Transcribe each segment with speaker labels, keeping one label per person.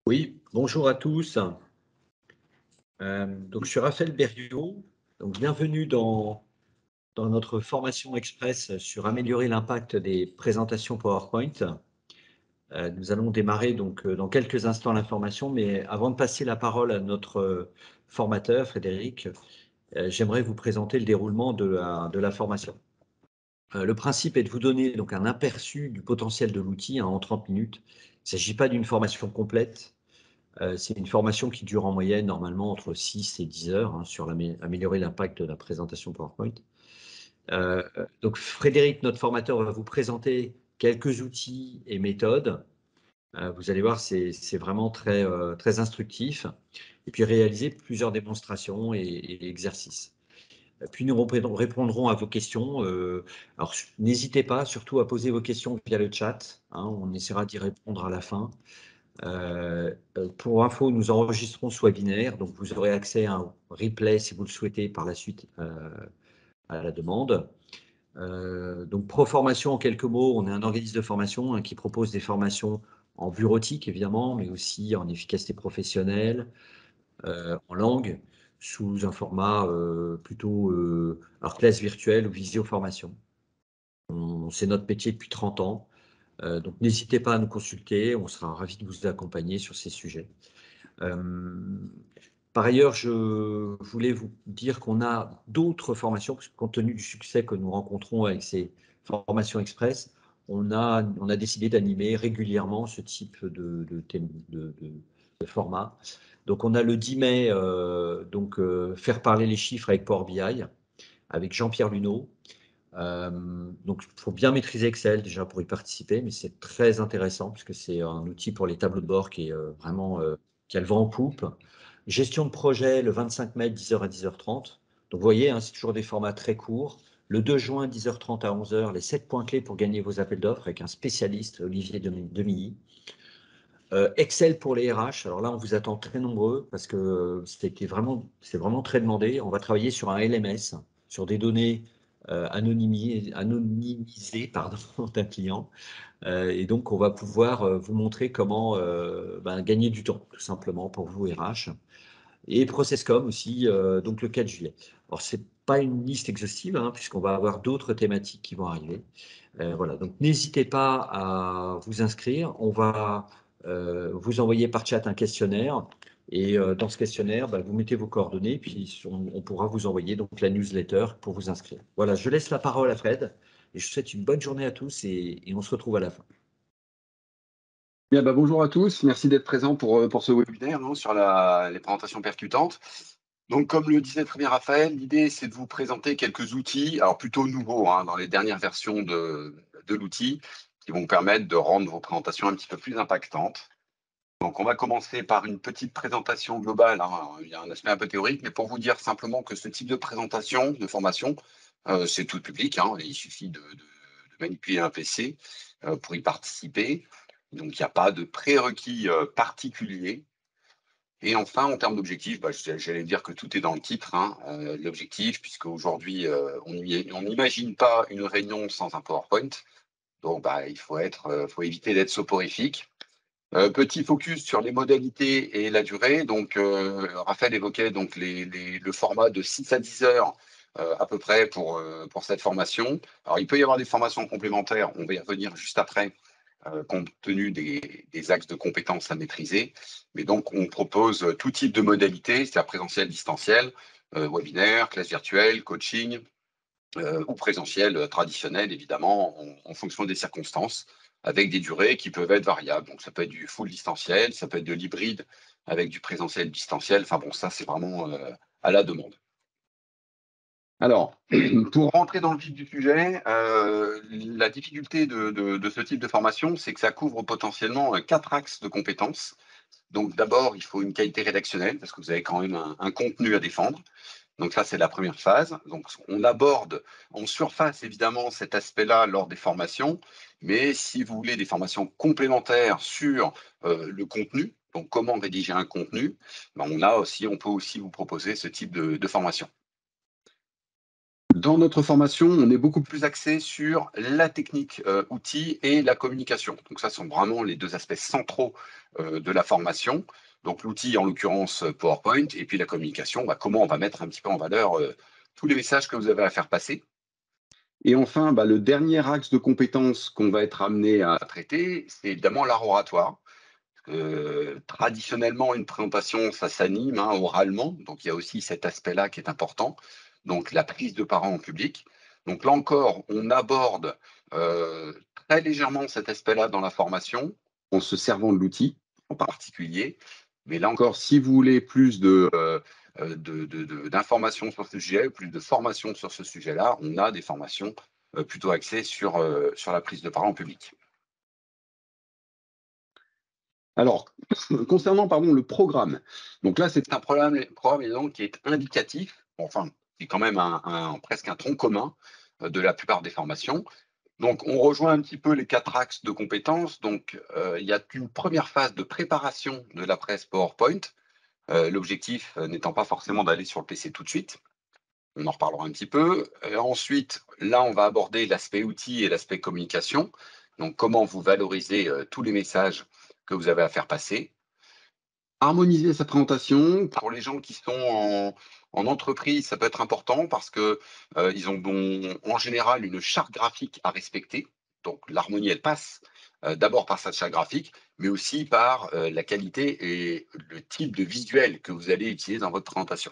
Speaker 1: Oui, bonjour à tous. Je suis Raphaël Berriot. Donc, bienvenue dans notre formation express sur améliorer l'impact des présentations PowerPoint. Nous allons démarrer dans quelques instants la formation, mais avant de passer la parole à notre formateur, Frédéric, j'aimerais vous présenter le déroulement de la formation. Le principe est de vous donner donc un aperçu du potentiel de l'outil en 30 minutes. Il ne s'agit pas d'une formation complète. C'est une formation qui dure en moyenne normalement entre 6 et 10 heures sur améliorer l'impact de la présentation PowerPoint. Donc Frédéric, notre formateur, va vous présenter quelques outils et méthodes. Vous allez voir, c'est vraiment très instructif. Et puis réaliser plusieurs démonstrations et exercices. Puis nous répondrons à vos questions. Alors n'hésitez pas surtout à poser vos questions via le chat. On essaiera d'y répondre à la fin. Pour info, nous enregistrons ce webinaire, donc vous aurez accès à un replay si vous le souhaitez par la suite à la demande. Donc ProFormation, en quelques mots, on est un organisme de formation qui propose des formations en bureautique évidemment, mais aussi en efficacité professionnelle, en langue, sous un format plutôt alors classe virtuelle ou visioformation. C'est notre métier depuis 30 ans. Donc n'hésitez pas à nous consulter, on sera ravis de vous accompagner sur ces sujets. Par ailleurs, je voulais vous dire qu'on a d'autres formations, parce que compte tenu du succès que nous rencontrons avec ces formations express, on a décidé d'animer régulièrement ce type de format. Donc on a le 10 mai, faire parler les chiffres avec Power BI, avec Jean-Pierre Luneau. Donc, il faut bien maîtriser Excel déjà pour y participer, mais c'est très intéressant puisque c'est un outil pour les tableaux de bord qui est vraiment qui a le vent en poupe. Gestion de projet le 25 mai, 10h à 10h30. Donc, vous voyez, c'est toujours des formats très courts. Le 2 juin, 10h30 à 11h, les 7 points clés pour gagner vos appels d'offres avec un spécialiste, Olivier Demilly. Excel pour les RH. Alors là, on vous attend très nombreux parce que c'est vraiment très demandé. On va travailler sur un LMS, sur des données anonymisées d'un client. Et donc, on va pouvoir vous montrer comment gagner du temps, tout simplement, pour vous, RH. Et ProcessCom aussi, donc le 4 juillet. Alors, ce n'est pas une liste exhaustive, puisqu'on va avoir d'autres thématiques qui vont arriver. Voilà, donc n'hésitez pas à vous inscrire. On va vous envoyer par chat un questionnaire. Et dans ce questionnaire, vous mettez vos coordonnées, puis on pourra vous envoyer donc la newsletter pour vous inscrire. Voilà, je laisse la parole à Fred. Et je vous souhaite une bonne journée à tous et on se retrouve à la fin.
Speaker 2: Bien, bonjour à tous, merci d'être présents pour ce webinaire sur les présentations percutantes. Donc, comme le disait très bien Raphaël, l'idée c'est de vous présenter quelques outils, alors plutôt nouveaux dans les dernières versions de l'outil, qui vont permettre de rendre vos présentations un petit peu plus impactantes. Donc, on va commencer par une petite présentation globale. Il y a un aspect un peu théorique, mais pour vous dire simplement que ce type de présentation, de formation, c'est tout public. Il suffit de manipuler un PC pour y participer. Donc, il n'y a pas de prérequis particulier. Et enfin, en termes d'objectifs, j'allais dire que tout est dans le titre. L'objectif, puisque aujourd'hui, on n'imagine pas une réunion sans un PowerPoint. Donc, il faut éviter d'être soporifique. Petit focus sur les modalités et la durée. Donc, Raphaël évoquait donc le format de 6 à 10 heures à peu près pour cette formation. Alors, il peut y avoir des formations complémentaires. On va y revenir juste après, compte tenu des axes de compétences à maîtriser. Mais donc, on propose tout type de modalités, c'est-à-dire présentiel, distanciel, webinaire, classe virtuelle, coaching, ou présentiel traditionnel, évidemment, en fonction des circonstances, avec des durées qui peuvent être variables. Donc, ça peut être du full distanciel, ça peut être de l'hybride avec du présentiel distanciel. Enfin bon, ça, c'est vraiment à la demande. Alors, pour rentrer dans le vif du sujet, la difficulté de ce type de formation, c'est que ça couvre potentiellement 4 axes de compétences. Donc, d'abord, il faut une qualité rédactionnelle, parce que vous avez quand même un contenu à défendre. Donc ça, c'est la première phase. Donc, on aborde en surface, évidemment, cet aspect-là lors des formations. Mais si vous voulez des formations complémentaires sur le contenu, donc comment rédiger un contenu, on peut aussi vous proposer ce type de formation. Dans notre formation, on est beaucoup plus axé sur la technique outil et la communication. Donc ça sont vraiment les deux aspects centraux de la formation. Donc l'outil, en l'occurrence PowerPoint, et puis la communication, comment on va mettre un petit peu en valeur tous les messages que vous avez à faire passer. Et enfin, le dernier axe de compétences qu'on va être amené à traiter, c'est évidemment l'art oratoire. Traditionnellement, une présentation, ça s'anime oralement, donc il y a aussi cet aspect-là qui est important, donc la prise de parole en public. Donc là encore, on aborde très légèrement cet aspect-là dans la formation, en se servant de l'outil en particulier. Mais là encore, si vous voulez plus d'informations sur ce sujet, plus de formation sur ce sujet-là, on a des formations plutôt axées sur la prise de parole en public. Alors, concernant le programme, donc là, c'est un programme évidemment, qui est indicatif, enfin, c'est quand même presque un tronc commun de la plupart des formations. Donc, on rejoint un petit peu les 4 axes de compétences. Donc, il y a une première phase de préparation de la presse PowerPoint, l'objectif n'étant pas forcément d'aller sur le PC tout de suite. On en reparlera un petit peu. Ensuite, là, on va aborder l'aspect outils et l'aspect communication. Donc, comment vous valorisez tous les messages que vous avez à faire passer. Harmoniser sa présentation, pour les gens qui sont en entreprise, ça peut être important parce que ils ont en général une charte graphique à respecter. Donc l'harmonie, elle passe d'abord par sa charte graphique, mais aussi par la qualité et le type de visuel que vous allez utiliser dans votre présentation.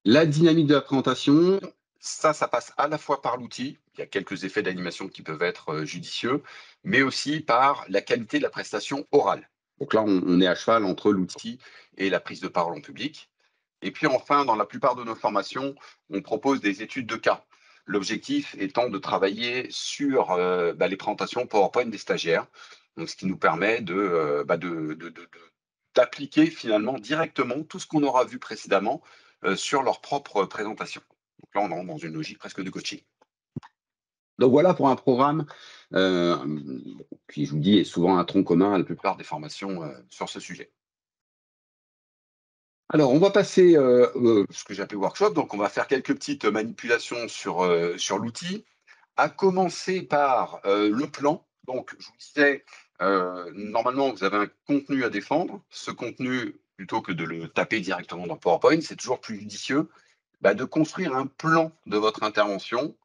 Speaker 2: La dynamique de la présentation, ça passe à la fois par l'outil, il y a quelques effets d'animation qui peuvent être judicieux, mais aussi par la qualité de la prestation orale. Donc là, on est à cheval entre l'outil et la prise de parole en public. Et puis enfin, dans la plupart de nos formations, on propose des études de cas. L'objectif étant de travailler sur les présentations PowerPoint des stagiaires, donc ce qui nous permet d'appliquer finalement directement tout ce qu'on aura vu précédemment sur leur propre présentation. Donc là, on entre dans une logique presque de coaching. Donc voilà pour un programme qui, je vous dis, est souvent un tronc commun à la plupart des formations sur ce sujet. Alors, on va passer ce que j'appelle workshop. Donc, on va faire quelques petites manipulations sur l'outil, à commencer par le plan. Donc, je vous disais, normalement, vous avez un contenu à défendre. Ce contenu, plutôt que de le taper directement dans PowerPoint, c'est toujours plus judicieux de construire un plan de votre intervention.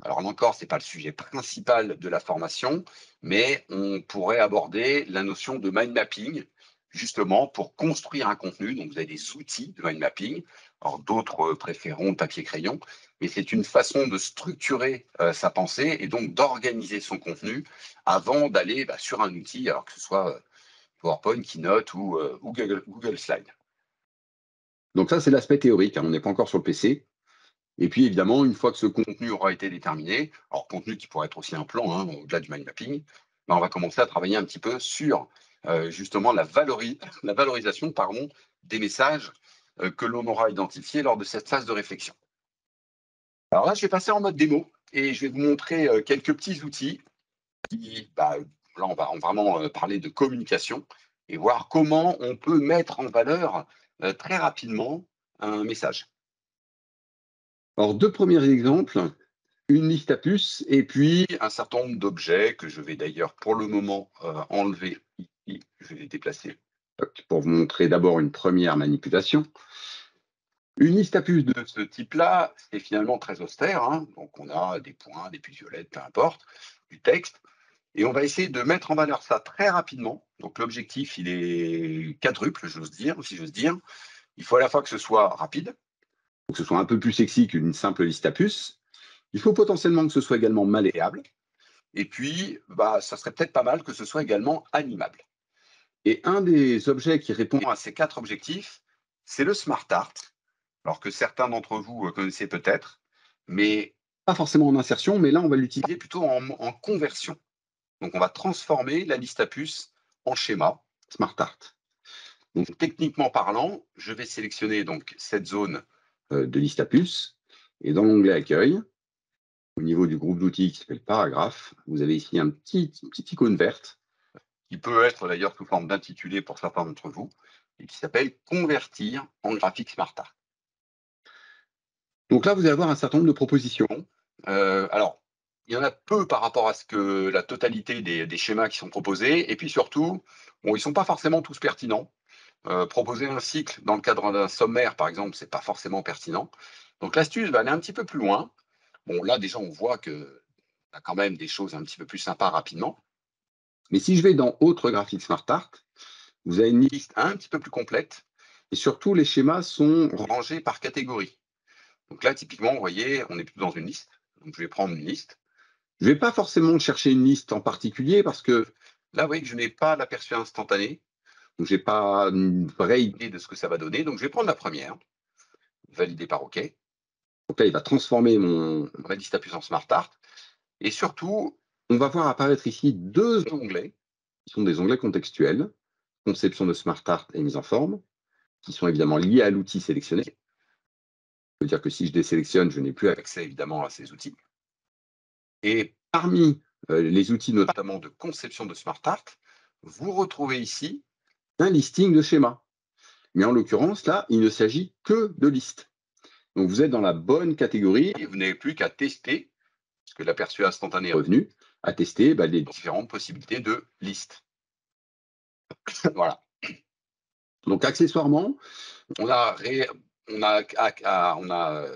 Speaker 2: Alors là encore, ce n'est pas le sujet principal de la formation, mais on pourrait aborder la notion de mind mapping, justement pour construire un contenu. Donc, vous avez des outils de mind mapping. Alors, d'autres préféreront papier-crayon, mais c'est une façon de structurer sa pensée et donc d'organiser son contenu avant d'aller sur un outil, alors que ce soit PowerPoint, Keynote ou Google Slide. Donc ça, c'est l'aspect théorique. On n'est pas encore sur le PC. Et puis, évidemment, une fois que ce contenu aura été déterminé, alors contenu qui pourrait être aussi un plan, au-delà du mind mapping, on va commencer à travailler un petit peu sur justement la valorisation des messages que l'on aura identifiés lors de cette phase de réflexion. Alors là, je vais passer en mode démo et je vais vous montrer quelques petits outils qui, là, on va vraiment parler de communication et voir comment on peut mettre en valeur très rapidement un message. Alors, 2 premiers exemples, une liste à puces et puis un certain nombre d'objets que je vais d'ailleurs pour le moment enlever ici. Je vais les déplacer pour vous montrer d'abord une première manipulation. Une liste à puces de ce type-là, c'est finalement très austère. Donc, on a des points, des puces violettes, peu importe, du texte. Et on va essayer de mettre en valeur ça très rapidement. Donc, l'objectif, il est quadruple, si j'ose dire. Il faut à la fois que ce soit rapide, que ce soit un peu plus sexy qu'une simple liste à puces. Il faut potentiellement que ce soit également malléable. Et puis, ça serait peut-être pas mal que ce soit également animable. Et un des objets qui répond à ces 4 objectifs, c'est le Smart Art. Alors que certains d'entre vous connaissez peut-être, mais pas forcément en insertion, mais là, on va l'utiliser plutôt en conversion. Donc, on va transformer la liste à puces en schéma Smart Art. Donc, techniquement parlant, je vais sélectionner donc cette zone de liste à puces et dans l'onglet Accueil, au niveau du groupe d'outils qui s'appelle Paragraphe, vous avez ici une petite icône verte qui peut être d'ailleurs sous forme d'intitulé pour certains d'entre vous et qui s'appelle Convertir en graphique Smart Art. Donc là, vous allez avoir un certain nombre de propositions. Alors, il y en a peu par rapport à ce que la totalité des schémas qui sont proposés. Et puis surtout, bon, ils ne sont pas forcément tous pertinents. Proposer un cycle dans le cadre d'un sommaire, par exemple, c'est pas forcément pertinent. Donc l'astuce va aller un petit peu plus loin. Bon, là, déjà, on voit que y a quand même des choses un petit peu plus sympas rapidement. Mais si je vais dans Autres graphiques SmartArt, vous avez une liste un petit peu plus complète. Et surtout, les schémas sont rangés par catégorie. Donc là, typiquement, vous voyez, on est plutôt dans une liste. Donc je vais prendre une liste. Je ne vais pas forcément chercher une liste en particulier parce que là, vous voyez que je n'ai pas l'aperçu instantané. Donc je n'ai pas une vraie idée de ce que ça va donner. Donc je vais prendre la première, valider par OK. Donc là, il va transformer ma liste à puissance SmartArt. Et surtout, on va voir apparaître ici deux onglets qui sont des onglets contextuels, conception de SmartArt et mise en forme, qui sont évidemment liés à l'outil sélectionné. Ça veut dire que si je désélectionne, je n'ai plus accès évidemment à ces outils. Et parmi les outils notamment de conception de SmartArt, vous retrouvez ici un listing de schémas. Mais en l'occurrence, là, il ne s'agit que de listes. Donc vous êtes dans la bonne catégorie et vous n'avez plus qu'à tester, parce que l'aperçu instantané est revenu, à tester les différentes possibilités de listes. Voilà. Donc accessoirement, on a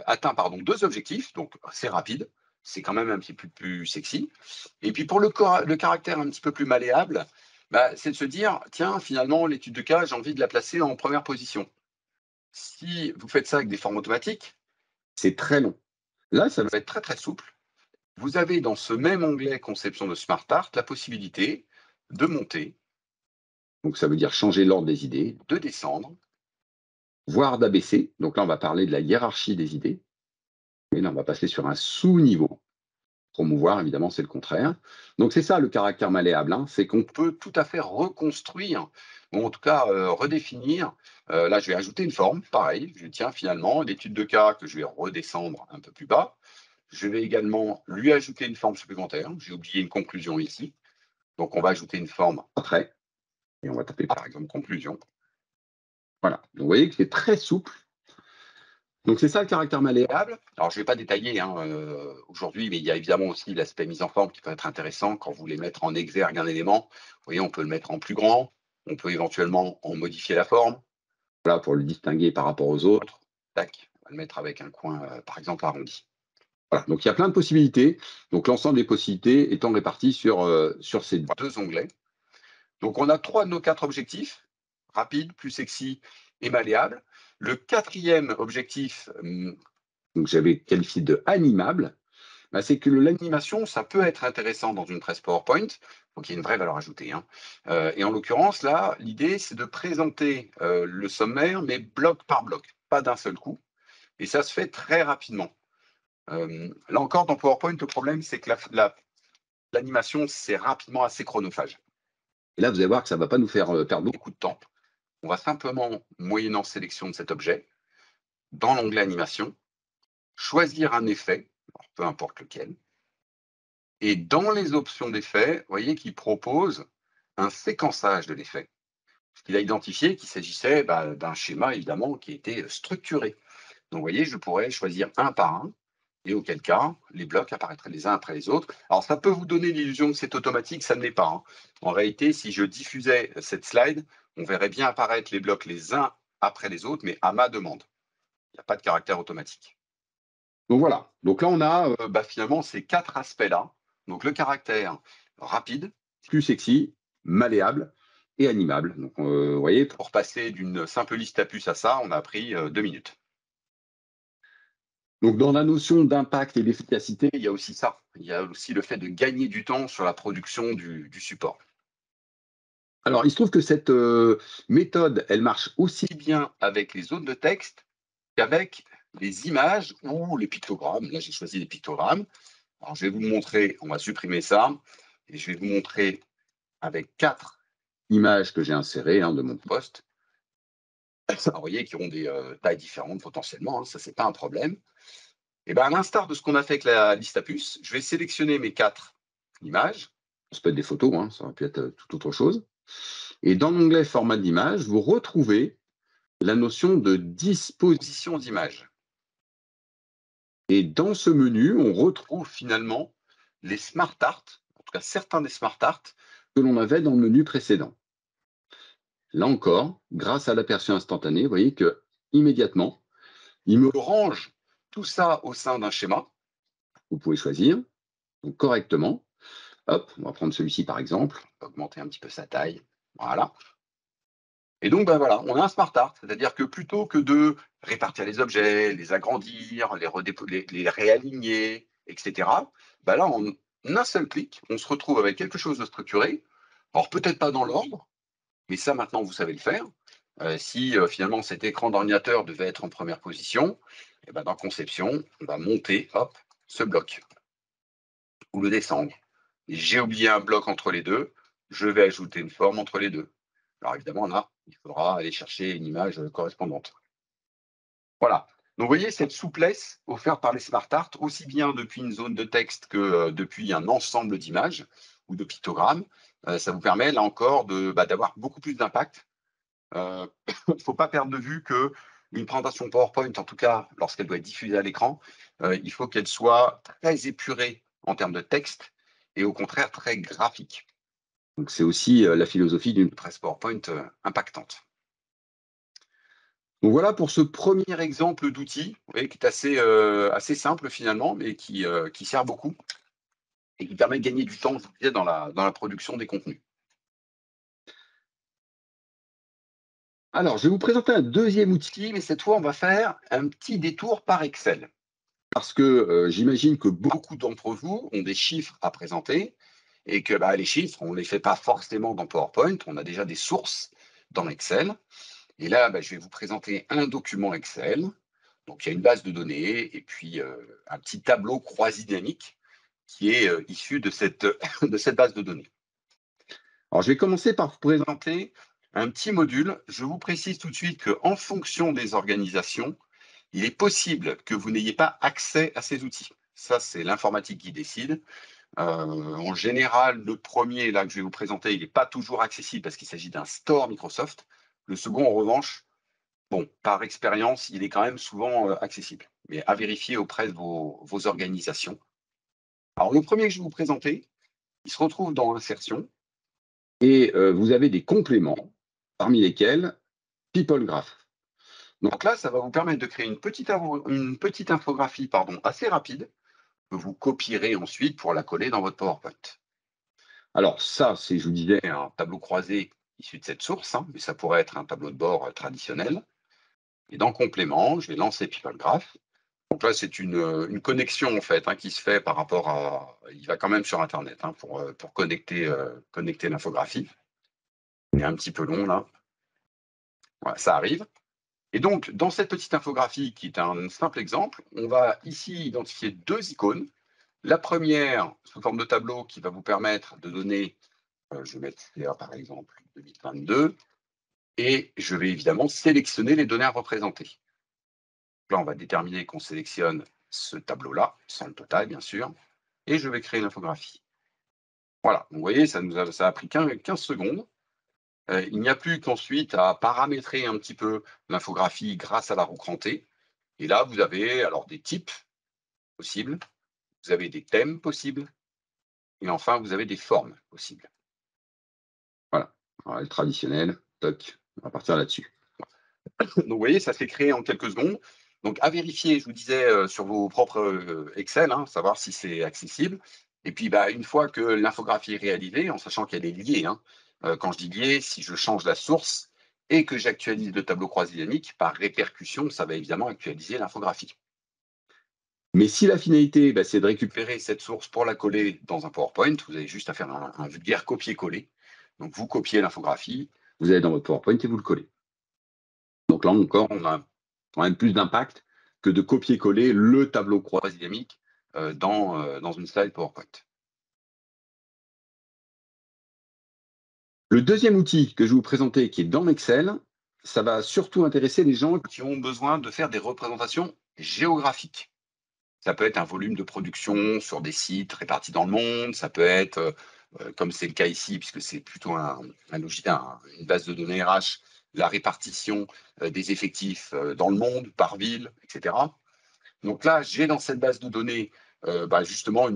Speaker 2: atteint deux objectifs, donc c'est rapide, c'est quand même un petit peu plus sexy. Et puis pour le caractère un petit peu plus malléable, c'est de se dire, tiens, finalement, l'étude de cas, j'ai envie de la placer en première position. Si vous faites ça avec des formes automatiques, c'est très long. Là, ça va être très très souple. Vous avez dans ce même onglet conception de SmartArt la possibilité de monter, donc ça veut dire changer l'ordre des idées, de descendre, voire d'abaisser. Donc là, on va parler de la hiérarchie des idées. Et là, on va passer sur un sous-niveau. Promouvoir, évidemment, c'est le contraire. Donc c'est ça le caractère malléable, hein, c'est qu'on peut tout à fait reconstruire, ou en tout cas redéfinir. Là, je vais ajouter une forme, pareil. Je tiens finalement l'étude de cas que je vais redescendre un peu plus bas. Je vais également lui ajouter une forme supplémentaire. J'ai oublié une conclusion ici. Donc on va ajouter une forme après. Et on va taper par exemple conclusion. Voilà. Donc vous voyez que c'est très souple. Donc c'est ça le caractère malléable. Alors je ne vais pas détailler aujourd'hui, mais il y a évidemment aussi l'aspect mise en forme qui peut être intéressant quand vous voulez mettre en exergue un élément. Vous voyez, on peut le mettre en plus grand, on peut éventuellement en modifier la forme, voilà, pour le distinguer par rapport aux autres. Tac, on va le mettre avec un coin, par exemple, arrondi. Voilà, donc il y a plein de possibilités. Donc l'ensemble des possibilités étant réparties sur ces deux onglets. Donc on a 3 de nos 4 objectifs, rapide, plus sexy et malléable. Le quatrième objectif, donc j'avais qualifié de animable, c'est que l'animation, ça peut être intéressant dans une presse PowerPoint, donc il y a une vraie valeur ajoutée, hein. Et en l'occurrence, là, l'idée, c'est de présenter le sommaire, mais bloc par bloc, pas d'un seul coup. Et ça se fait très rapidement. Là encore, dans PowerPoint, le problème, c'est que l'animation, c'est rapidement assez chronophage. Et là, vous allez voir que ça ne va pas nous faire perdre beaucoup de temps. On va simplement, moyennant sélection de cet objet, dans l'onglet animation, choisir un effet, peu importe lequel, et dans les options d'effet, vous voyez qu'il propose un séquençage de l'effet. Il a identifié qu'il s'agissait d'un schéma, évidemment, qui était structuré. Donc, vous voyez, je pourrais choisir un par un, et auquel cas, les blocs apparaîtraient les uns après les autres. Alors, ça peut vous donner l'illusion que c'est automatique, ça ne l'est pas, hein. En réalité, si je diffusais cette slide, on verrait bien apparaître les blocs les uns après les autres, mais à ma demande. Il n'y a pas de caractère automatique. Donc voilà. Donc là, on a finalement ces 4 aspects-là. Donc le caractère rapide, plus sexy, malléable et animable. Donc vous voyez, pour passer d'une simple liste à puces à ça, on a pris 2 minutes. Donc dans la notion d'impact et d'efficacité, il y a aussi ça. Il y a aussi le fait de gagner du temps sur la production du support. Alors, il se trouve que cette méthode, elle marche aussi bien avec les zones de texte qu'avec les images ou les pictogrammes. Là, j'ai choisi les pictogrammes. Alors, je vais vous montrer, on va supprimer ça, et je vais vous montrer avec 4 images que j'ai insérées de mon poste. Alors, vous voyez qu'ils ont des tailles différentes potentiellement, hein, ça, c'est pas un problème. Et à l'instar de ce qu'on a fait avec la liste à puces, je vais sélectionner mes 4 images. Ça peut être des photos, hein, ça aurait pu être toute autre chose. Et dans l'onglet format d'image, vous retrouvez la notion de disposition d'image. Et dans ce menu, on retrouve finalement les Smart Art, en tout cas certains des Smart Art que l'on avait dans le menu précédent. Là encore, grâce à l'aperçu instantané, vous voyez que immédiatement, il me range tout ça au sein d'un schéma. Vous pouvez choisir donc, correctement. Hop, on va prendre celui-ci par exemple, on va augmenter un petit peu sa taille. Voilà. Et donc, ben voilà, on a un smart art, c'est-à-dire que plutôt que de répartir les objets, les agrandir, les réaligner, etc., ben là, en un seul clic, on se retrouve avec quelque chose de structuré. Alors, peut-être pas dans l'ordre, mais ça, maintenant, vous savez le faire. Si finalement cet écran d'ordinateur devait être en première position, et ben, dans Conception, on va monter hop, ce bloc ou le descendre. J'ai oublié un bloc entre les deux, je vais ajouter une forme entre les deux. Alors évidemment, là, il faudra aller chercher une image correspondante. Voilà. Donc, vous voyez cette souplesse offerte par les Smart Art, aussi bien depuis une zone de texte que depuis un ensemble d'images ou de pictogrammes. Ça vous permet, là encore, d'avoir beaucoup plus d'impact. Il ne faut pas perdre de vue qu'une présentation PowerPoint, en tout cas lorsqu'elle doit être diffusée à l'écran, il faut qu'elle soit très épurée en termes de texte et au contraire très graphique. Donc, c'est aussi la philosophie d'une presse PowerPoint impactante. Donc voilà pour ce premier exemple d'outil, qui est assez simple finalement, mais qui sert beaucoup et qui permet de gagner du temps, je vous disais, dans la production des contenus. Alors, je vais vous présenter un deuxième outil, mais cette fois, on va faire un petit détour par Excel. Parce que j'imagine que beaucoup d'entre vous ont des chiffres à présenter et que les chiffres, on ne les fait pas forcément dans PowerPoint, on a déjà des sources dans Excel. Et là, je vais vous présenter un document Excel. Donc, il y a une base de données et puis un petit tableau croisillamique qui est issu de cette, de cette base de données. Alors, je vais commencer par vous présenter un petit module. Je vous précise tout de suite qu'en fonction des organisations, il est possible que vous n'ayez pas accès à ces outils. Ça, c'est l'informatique qui décide. En général, le premier là, que je vais vous présenter, il n'est pas toujours accessible parce qu'il s'agit d'un store Microsoft. Le second, en revanche, bon, par expérience, il est quand même souvent accessible, mais à vérifier auprès de vos organisations. Alors, le premier que je vais vous présenter, il se retrouve dans Insertion, et vous avez des compléments, parmi lesquels People Graph. Donc là, ça va vous permettre de créer une petite infographie assez rapide, que vous copierez ensuite pour la coller dans votre PowerPoint. Alors ça, c'est, je vous disais, un tableau croisé issu de cette source, mais ça pourrait être un tableau de bord traditionnel. Et dans Complément, je vais lancer People Graph. Donc là, c'est une connexion en fait qui se fait par rapport à. Il va quand même sur Internet pour connecter l'infographie. Il est un petit peu long là. Voilà, ça arrive. Et donc, dans cette petite infographie, qui est un simple exemple, on va ici identifier deux icônes. La première, sous forme de tableau, qui va vous permettre de donner, je vais mettre là par exemple 2022, et je vais évidemment sélectionner les données à représenter. Là, on va déterminer qu'on sélectionne ce tableau-là, sans le total, bien sûr, et je vais créer l'infographie. Voilà, vous voyez, ça a pris 15 secondes. Il n'y a plus qu'ensuite à paramétrer un petit peu l'infographie grâce à la roue crantée. Et là, vous avez alors des types possibles, vous avez des thèmes possibles, et enfin, vous avez des formes possibles. Voilà, alors, le traditionnel, toc, on va partir là-dessus. Donc, vous voyez, ça s'est créé en quelques secondes. Donc, à vérifier, je vous disais, sur vos propres Excel, savoir si c'est accessible. Et puis, une fois que l'infographie est réalisée, en sachant qu'elle est liée, quand je dis liée, si je change la source et que j'actualise le tableau croisillamique, par répercussion, ça va évidemment actualiser l'infographie. Mais si la finalité, c'est de récupérer cette source pour la coller dans un PowerPoint, vous avez juste à faire un vulgaire copier-coller. Donc, vous copiez l'infographie, vous allez dans votre PowerPoint et vous le collez. Donc là encore, on a quand même plus d'impact que de copier-coller le tableau croisillamique dans une slide PowerPoint. Le deuxième outil que je vais vous présenter, qui est dans Excel, ça va surtout intéresser les gens qui ont besoin de faire des représentations géographiques. Ça peut être un volume de production sur des sites répartis dans le monde, ça peut être, comme c'est le cas ici, puisque c'est plutôt une base de données RH, la répartition des effectifs dans le monde, par ville, etc. Donc là, j'ai dans cette base de données justement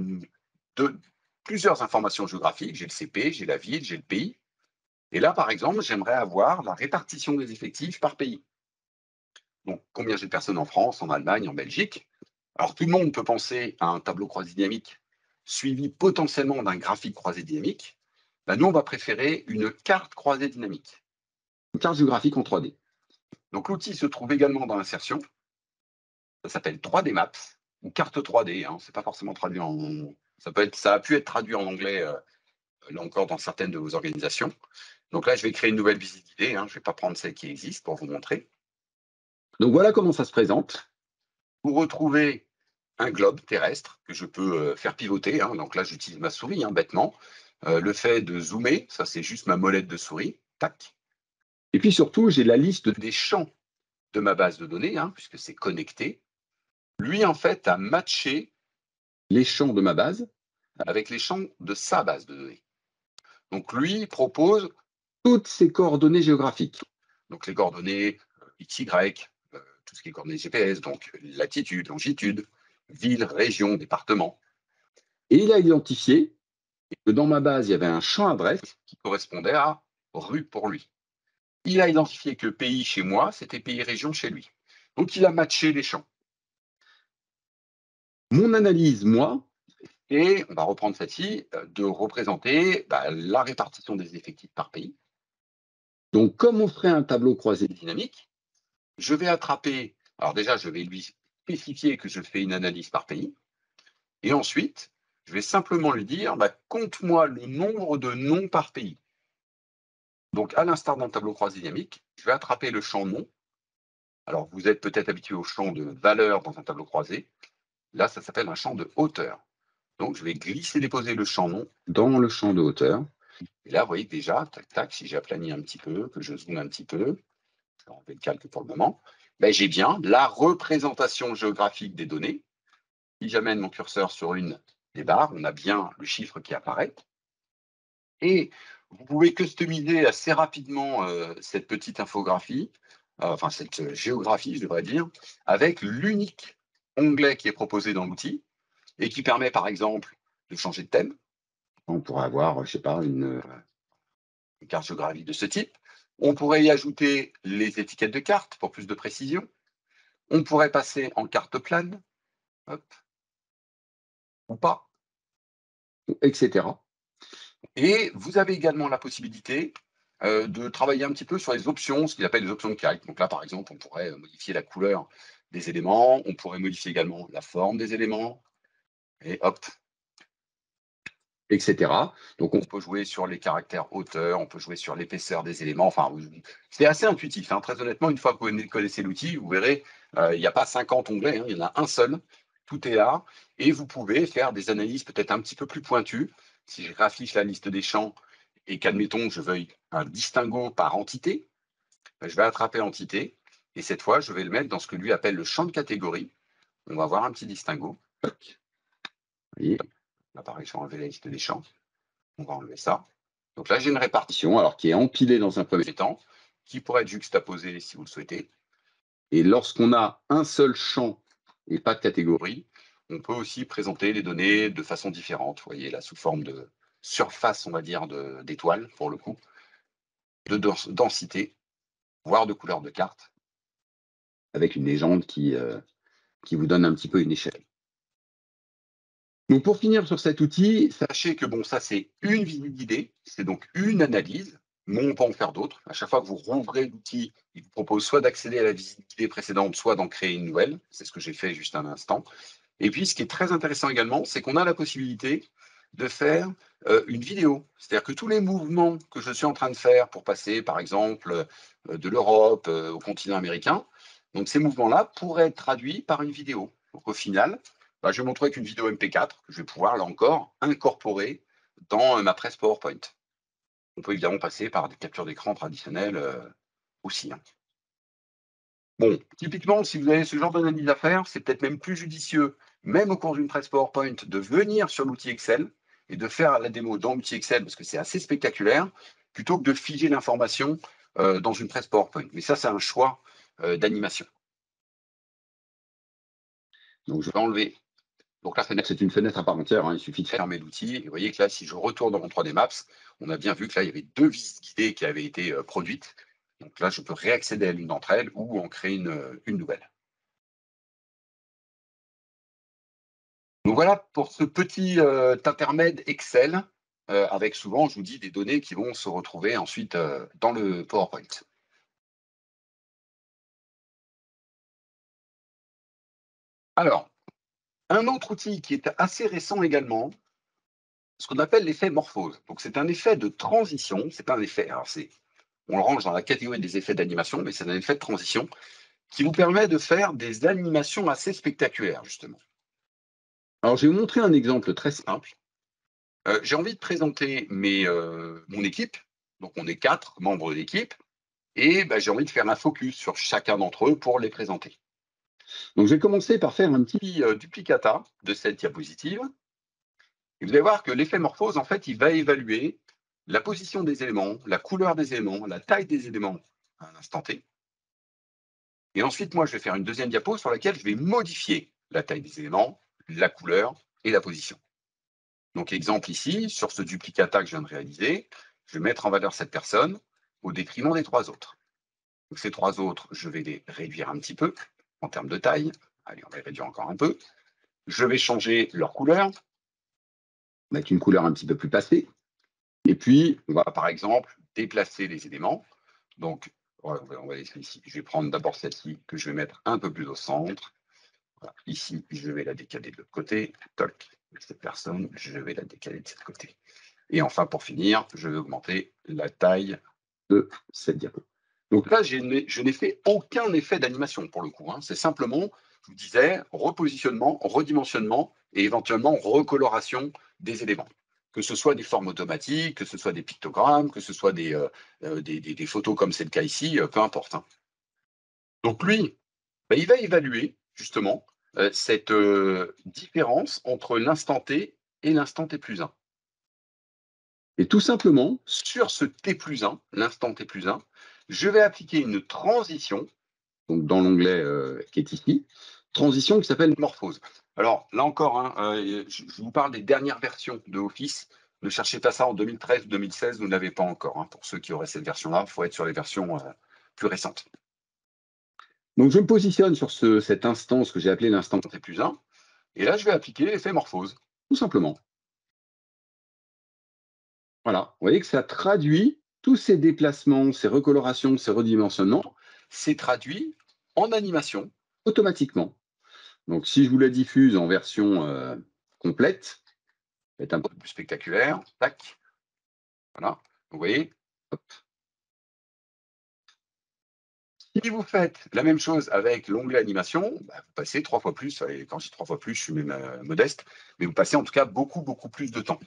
Speaker 2: plusieurs informations géographiques. J'ai le CP, j'ai la ville, j'ai le pays. Et là, par exemple, j'aimerais avoir la répartition des effectifs par pays. Donc, combien j'ai de personnes en France, en Allemagne, en Belgique. Alors, tout le monde peut penser à un tableau croisé dynamique suivi potentiellement d'un graphique croisé dynamique. Nous, on va préférer une carte croisée dynamique, une carte géographique en 3D. Donc, l'outil se trouve également dans l'insertion. Ça s'appelle 3D Maps ou carte 3D. C'est pas forcément traduit en. Ça a pu être traduit en anglais, là encore, dans certaines de vos organisations. Donc là, je vais créer une nouvelle visite guidée. Je ne vais pas prendre celle qui existe pour vous montrer. Donc voilà comment ça se présente. Vous retrouvez un globe terrestre que je peux faire pivoter. Donc là, j'utilise ma souris, bêtement. Le fait de zoomer, ça c'est juste ma molette de souris. Tac. Et puis surtout, j'ai la liste des champs de ma base de données, puisque c'est connecté. Lui, en fait, a matché les champs de ma base avec les champs de sa base de données. Donc lui propose toutes ces coordonnées géographiques. Donc les coordonnées XY, tout ce qui est coordonnées GPS, donc latitude, longitude, ville, région, département. Et il a identifié que dans ma base, il y avait un champ adresse qui correspondait à rue pour lui. Il a identifié que pays chez moi, c'était pays-région chez lui. Donc il a matché les champs. Mon analyse, moi, et on va reprendre celle-ci, de représenter la répartition des effectifs par pays. Donc, comme on ferait un tableau croisé dynamique, je vais attraper, alors déjà, je vais lui spécifier que je fais une analyse par pays, et ensuite, je vais simplement lui dire, compte-moi le nombre de noms par pays. Donc, à l'instar d'un tableau croisé dynamique, je vais attraper le champ nom. Alors, vous êtes peut-être habitué au champ de valeur dans un tableau croisé. Là, ça s'appelle un champ de hauteur. Donc, je vais glisser-déposer le champ nom dans le champ de hauteur. Et là, vous voyez que déjà, tac, tac, si j'aplanis un petit peu, que je zoome un petit peu, je vais enlever le calque pour le moment, j'ai bien la représentation géographique des données. Si j'amène mon curseur sur une des barres, on a bien le chiffre qui apparaît. Et vous pouvez customiser assez rapidement cette petite infographie, enfin cette géographie, je devrais dire, avec l'unique onglet qui est proposé dans l'outil et qui permet, par exemple, de changer de thème. On pourrait avoir, je ne sais pas, une carte géographique de ce type. On pourrait y ajouter les étiquettes de cartes pour plus de précision. On pourrait passer en carte plane, hop, ou pas, etc. Et vous avez également la possibilité de travailler un petit peu sur les options, ce qu'ils appellent les options de calque. Donc là, par exemple, on pourrait modifier la couleur des éléments, on pourrait modifier également la forme des éléments, et hop, etc. Donc on peut jouer sur les caractères hauteur, on peut jouer sur l'épaisseur des éléments. Enfin, c'est assez intuitif. Très honnêtement, une fois que vous connaissez l'outil, vous verrez, il n'y a pas 50 onglets, il y en a un seul. Tout est là. Et vous pouvez faire des analyses peut-être un petit peu plus pointues. Si je affiche la liste des champs et qu'admettons je veuille un distinguo par entité, je vais attraper entité. Et cette fois, je vais le mettre dans ce que lui appelle le champ de catégorie. On va avoir un petit distinguo. Vous voyez, là, pareil, je vais enlever la liste des champs. On va enlever ça. Donc là, j'ai une répartition alors qui est empilée dans un premier temps, qui pourrait être juxtaposée si vous le souhaitez. Et lorsqu'on a un seul champ et pas de catégorie, on peut aussi présenter les données de façon différente. Vous voyez là, sous forme de surface, on va dire, d'étoiles, pour le coup, de densité, voire de couleur de carte, avec une légende qui vous donne un petit peu une échelle. Donc pour finir sur cet outil, sachez que ça c'est une visite guidée, c'est donc une analyse, mais on peut en faire d'autres. À chaque fois que vous rouvrez l'outil, il vous propose soit d'accéder à la visite guidée précédente, soit d'en créer une nouvelle. C'est ce que j'ai fait juste un instant. Et puis ce qui est très intéressant également, c'est qu'on a la possibilité de faire une vidéo. C'est-à-dire que tous les mouvements que je suis en train de faire pour passer, par exemple, de l'Europe au continent américain, donc ces mouvements-là pourraient être traduits par une vidéo. Donc au final, je vais vous montrer avec une vidéo MP4 que je vais pouvoir, là encore, incorporer dans ma presse PowerPoint. On peut évidemment passer par des captures d'écran traditionnelles aussi. Bon, typiquement, si vous avez ce genre d'analyse à faire, c'est peut-être même plus judicieux, même au cours d'une presse PowerPoint, de venir sur l'outil Excel et de faire la démo dans l'outil Excel, parce que c'est assez spectaculaire, plutôt que de figer l'information dans une presse PowerPoint. Mais ça, c'est un choix d'animation. Donc, je vais enlever. Donc, la fenêtre, c'est une fenêtre à part entière. Il suffit de fermer l'outil. Et vous voyez que là, si je retourne dans mon 3D Maps, on a bien vu que là, il y avait 2 visites guidées qui avaient été produites. Donc là, je peux réaccéder à l'une d'entre elles ou en créer une nouvelle. Donc voilà pour ce petit intermède Excel, avec souvent, je vous dis, des données qui vont se retrouver ensuite dans le PowerPoint. Alors, un autre outil qui est assez récent également, ce qu'on appelle l'effet morphose. Donc c'est un effet de transition, c'est pas un effet, alors on le range dans la catégorie des effets d'animation, mais c'est un effet de transition qui vous permet de faire des animations assez spectaculaires, justement. Alors, je vais vous montrer un exemple très simple. J'ai envie de présenter mon équipe. Donc, on est 4 membres d'équipe. Et j'ai envie de faire un focus sur chacun d'entre eux pour les présenter. Donc, je vais commencer par faire un petit duplicata de cette diapositive. Et vous allez voir que l'effet morphose, en fait, il va évaluer la position des éléments, la couleur des éléments, la taille des éléments à un instant T. Et ensuite, moi, je vais faire une deuxième diapo sur laquelle je vais modifier la taille des éléments, la couleur et la position. Donc, exemple ici, sur ce duplicata que je viens de réaliser, je vais mettre en valeur cette personne au détriment des 3 autres. Donc, ces 3 autres, je vais les réduire un petit peu en termes de taille. Allez, on va les réduire encore un peu. Je vais changer leur couleur, mettre une couleur un petit peu plus passée. Et puis, on va par exemple déplacer les éléments. Donc, on va laisser ici. Je vais prendre d'abord celle-ci que je vais mettre un peu plus au centre. Voilà. Ici, je vais la décaler de l'autre côté. Toc, cette personne, je vais la décaler de ce côté. Et enfin, pour finir, je vais augmenter la taille de cette diapo. Donc là, je n'ai fait aucun effet d'animation pour le coup. C'est simplement, je vous disais, repositionnement, redimensionnement et éventuellement recoloration des éléments. Que ce soit des formes automatiques, que ce soit des pictogrammes, que ce soit des photos comme c'est le cas ici, peu importe. Donc lui, il va évaluer justement cette différence entre l'instant T et l'instant T plus 1. Et tout simplement, sur ce T plus 1, l'instant T plus 1, je vais appliquer une transition, donc dans l'onglet qui est ici, transition qui s'appelle morphose. Alors là encore, je vous parle des dernières versions de Office. Ne cherchez pas ça en 2013 ou 2016, vous ne l'avez pas encore. Pour ceux qui auraient cette version-là, il faut être sur les versions plus récentes. Donc je me positionne sur cette instance que j'ai appelée l'instant T plus 1, et là je vais appliquer l'effet morphose, tout simplement. Voilà, vous voyez que ça traduit tous ces déplacements, ces recolorations, ces redimensionnements, c'est traduit en animation automatiquement. Donc, si je vous la diffuse en version complète, ça va être un peu plus spectaculaire. Tac. Voilà, vous voyez. Hop. Si vous faites la même chose avec l'onglet animation, vous passez 3 fois plus. Quand je dis 3 fois plus, je suis même modeste, mais vous passez en tout cas beaucoup, beaucoup plus de temps.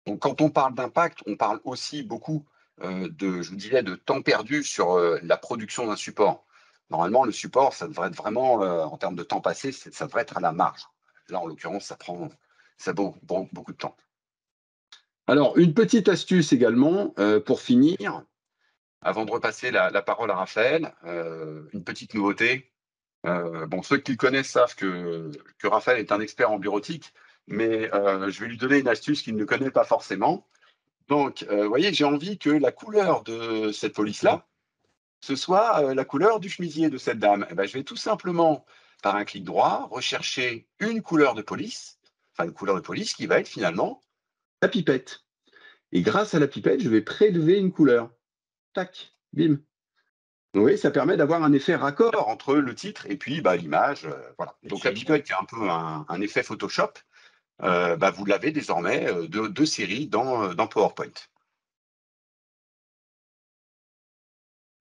Speaker 2: Donc, quand on parle d'impact, on parle aussi beaucoup je vous disais, de temps perdu sur la production d'un support. Normalement, le support, ça devrait être vraiment, en termes de temps passé, ça devrait être à la marge. Là, en l'occurrence, ça prend beaucoup de temps. Alors, une petite astuce également, pour finir, avant de repasser la parole à Raphaël, une petite nouveauté. Ceux qui le connaissent savent que Raphaël est un expert en bureautique, mais je vais lui donner une astuce qu'il ne connaît pas forcément. Donc, vous voyez, j'ai envie que la couleur de cette police-là, ce soit la couleur du chemisier de cette dame. Je vais tout simplement, par un clic droit, rechercher une couleur de police, qui va être finalement la pipette. Et grâce à la pipette, je vais prélever une couleur. Tac, bim. Vous voyez, ça permet d'avoir un effet raccord entre le titre et puis l'image. Voilà. Donc la pipette, qui est un peu un effet Photoshop, vous l'avez désormais de série dans PowerPoint.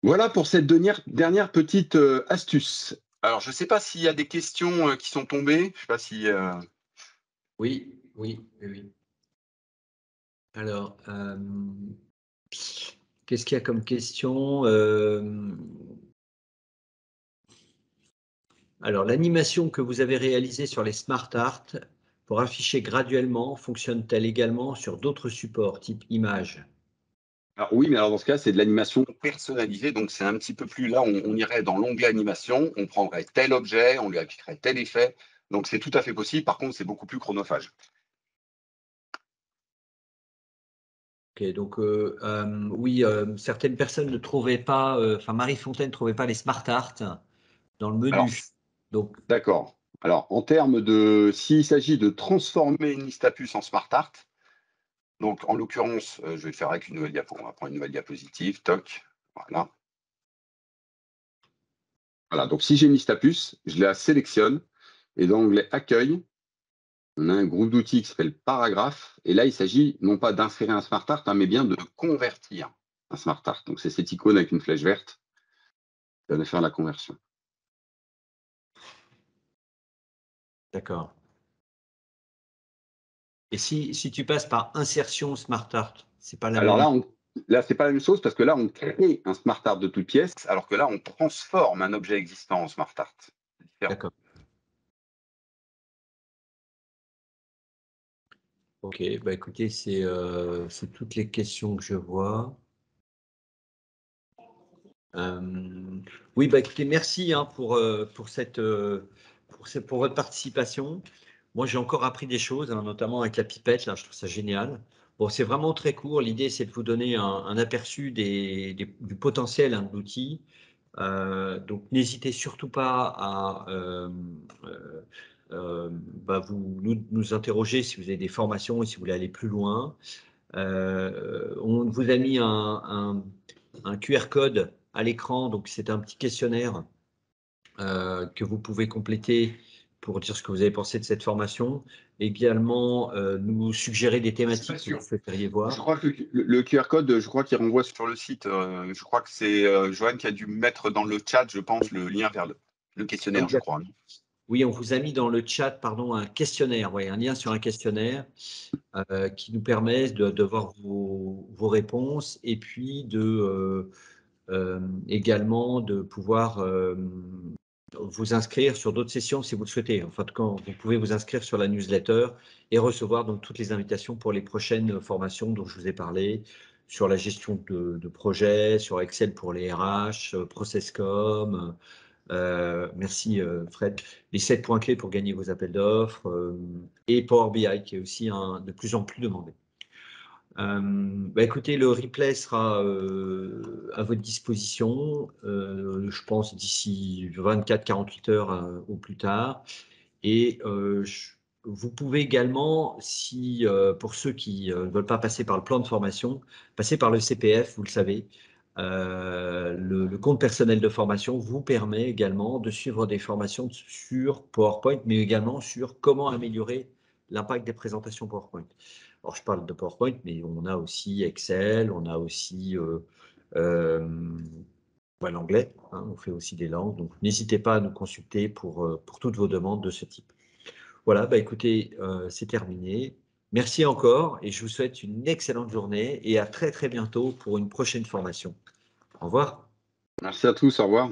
Speaker 2: Voilà pour cette dernière petite astuce. Alors, je ne sais pas s'il y a des questions qui sont tombées. Je sais pas si.
Speaker 1: Oui. Alors, qu'est-ce qu'il y a comme question? Alors, l'animation que vous avez réalisée sur les Smart Art pour afficher graduellement fonctionne-t-elle également sur d'autres supports type image?
Speaker 2: Alors, oui, mais alors dans ce cas, c'est de l'animation personnalisée. Donc, c'est un petit peu plus là, on irait dans l'onglet animation, on prendrait tel objet, on lui appliquerait tel effet. Donc, c'est tout à fait possible. Par contre, c'est beaucoup plus chronophage.
Speaker 1: Ok, donc oui, certaines personnes ne trouvaient pas, enfin Marie Fontaine ne trouvait pas les Smart Art dans le
Speaker 2: Alors,
Speaker 1: menu. Donc,
Speaker 2: d'accord. Alors, en termes de, s'il s'agit de transformer une liste à puces en Smart Art, donc en l'occurrence, je vais le faire avec une nouvelle diapo. On va prendre une nouvelle diapositive. Toc. Voilà. Voilà. Donc, si j'ai une liste à puces, je la sélectionne et dans l'onglet Accueil, on a un groupe d'outils qui s'appelle Paragraphe. Et là, il s'agit non pas d'insérer un Smart Art, hein, mais bien de convertir un Smart Art. Donc, c'est cette icône avec une flèche verte qui va faire la conversion.
Speaker 1: d'accord. Et si tu passes par insertion Smart Art, c'est pas la
Speaker 2: Alors
Speaker 1: même.
Speaker 2: là, c'est pas la même chose parce que là, on crée un Smart Art de toute pièce, alors que là, on transforme un objet existant en Smart Art. C'est différent.
Speaker 1: D'accord. Ok, bah écoutez, c'est toutes les questions que je vois. Oui, bah écoutez, merci hein, pour votre participation. Moi, j'ai encore appris des choses, hein, notamment avec la pipette, là, je trouve ça génial. Bon, c'est vraiment très court. L'idée, c'est de vous donner un aperçu du potentiel hein, de l'outil. Donc, n'hésitez surtout pas à bah, nous interroger si vous avez des formations et si vous voulez aller plus loin. On vous a mis un QR code à l'écran, donc c'est un petit questionnaire que vous pouvez compléter pour dire ce que vous avez pensé de cette formation. Également, nous suggérer des thématiques que vous souhaiteriez
Speaker 2: Je
Speaker 1: voir.
Speaker 2: crois que le QR code, je crois qu'il renvoie sur le site. Je crois que c'est Joanne qui a dû mettre dans le chat, je pense, le lien vers le
Speaker 1: Ah
Speaker 2: questionnaire,
Speaker 1: oui,
Speaker 2: je crois.
Speaker 1: oui, on vous a mis dans le chat, pardon, un questionnaire, ouais, un lien sur un questionnaire qui nous permet de voir vos réponses et puis également de pouvoir vous inscrire sur d'autres sessions si vous le souhaitez. Enfin, quand vous pouvez vous inscrire sur la newsletter et recevoir donc toutes les invitations pour les prochaines formations dont je vous ai parlé, sur la gestion de projets, sur Excel pour les RH, ProcessCom. Merci Fred. Les 7 points clés pour gagner vos appels d'offres et Power BI qui est aussi de plus en plus demandé. Bah écoutez, le replay sera à votre disposition, je pense d'ici 24-48 heures au plus tard. Et vous pouvez également, si pour ceux qui ne veulent pas passer par le plan de formation, passer par le CPF, vous le savez. Le compte personnel de formation vous permet également de suivre des formations sur PowerPoint, mais également sur comment améliorer l'impact des présentations PowerPoint. Alors, je parle de PowerPoint, mais on a aussi Excel, on a aussi l'anglais, hein, on fait aussi des langues. Donc, n'hésitez pas à nous consulter pour toutes vos demandes de ce type. Voilà, bah écoutez, c'est terminé. Merci encore et je vous souhaite une excellente journée et à très très bientôt pour une prochaine formation. Au revoir.
Speaker 2: Merci à tous, au revoir.